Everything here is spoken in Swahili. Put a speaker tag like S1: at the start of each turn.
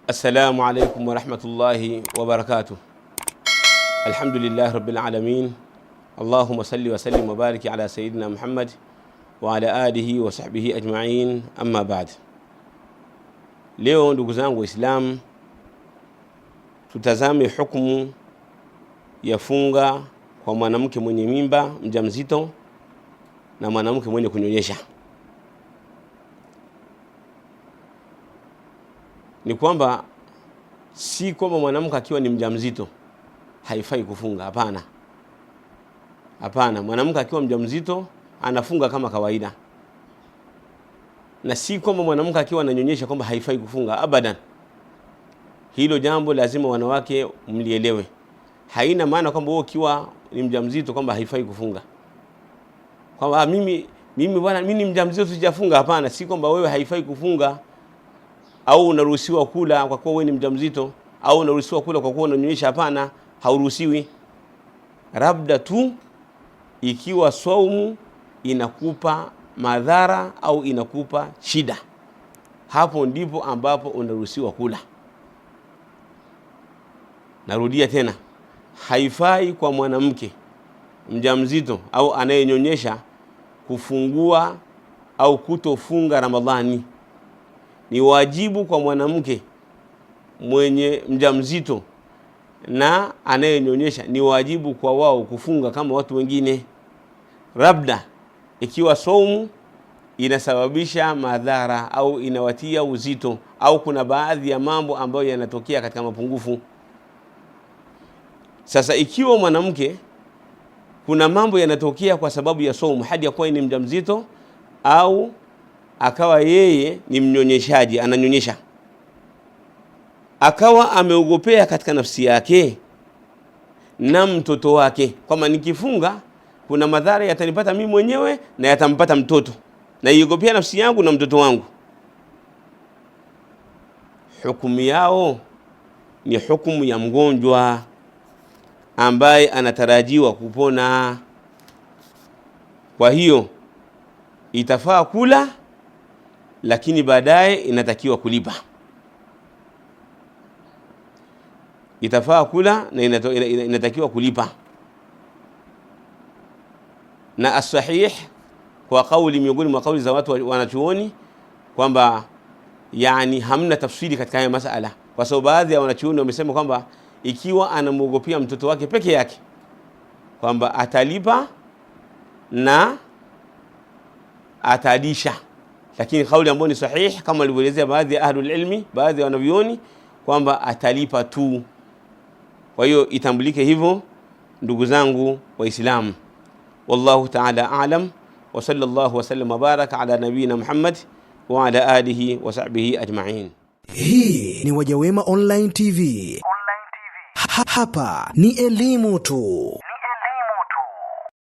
S1: السلام عليكم ورحمة الله وبركاته. الحمد لله رب العالمين. اللهم صل وسلم وبارك على سيدنا محمد وعلى آله وصحبه أجمعين. أما بعد. Leo ndugu zangu Waislamu, tutazame hukumu ya funga kwa mwanamke mwenye mimba mjamzito na mwanamke mwenye kunyonyesha. Ni kwamba si kwamba mwanamke akiwa ni mjamzito haifai kufunga, hapana. Hapana, mwanamke akiwa mjamzito anafunga kama kawaida. Na si kwamba mwanamke akiwa ananyonyesha kwamba haifai kufunga, abadan. Hilo jambo lazima wanawake mlielewe. Haina maana kwamba wewe ukiwa ni mjamzito kwamba haifai kufunga. Kwamba mimi bwana mimi ni mjamzito sijafunga, hapana. Si kwamba wewe haifai kufunga au unaruhusiwa kula kwa kuwa wewe ni mjamzito au unaruhusiwa kula kwa kuwa unanyonyesha, hapana, hauruhusiwi. Labda tu ikiwa saumu inakupa madhara au inakupa shida, hapo ndipo ambapo unaruhusiwa kula. Narudia tena, haifai kwa mwanamke mjamzito au anayenyonyesha kufungua au kutofunga Ramadhani. Ni wajibu kwa mwanamke mwenye mjamzito na anayenyonyesha, ni wajibu kwa wao kufunga kama watu wengine. Labda ikiwa saumu inasababisha madhara au inawatia uzito au kuna baadhi ya mambo ambayo yanatokea katika mapungufu. Sasa ikiwa mwanamke kuna mambo yanatokea kwa sababu ya saumu, hadi ya kuwa ni mjamzito au akawa yeye ni mnyonyeshaji, ananyonyesha, akawa ameogopea katika nafsi yake na mtoto wake kwamba nikifunga kuna madhara yatanipata mimi mwenyewe na yatampata mtoto, na iogopea nafsi yangu na mtoto wangu, hukumu yao ni hukumu ya mgonjwa ambaye anatarajiwa kupona. Kwa hiyo itafaa kula, lakini baadaye inatakiwa kulipa. Itafaa kula na inatakiwa kulipa. Na as-sahih kwa kauli miongoni mwa kauli za watu wanachuoni kwamba yani hamna tafsiri katika haya masala, kwa sababu baadhi ya wanachuoni wamesema kwamba ikiwa anamwogopea mtoto wake peke yake kwamba atalipa na atadisha, lakini kauli ambayo ni sahih kama walivyoelezea baadhi ya ahlul ilmi, baadhi ya wanavyuoni, kwamba atalipa tu. Kwa hiyo itambulike hivyo ndugu zangu Waislamu. Wallahu ta'ala a'lam wa sallallahu wa sallam wa baraka ala nabiyina Muhammad wa ala alihi wa sahbihi ajma'in.
S2: Hii ni Wajawema Online TV. Hapa ni elimu tu.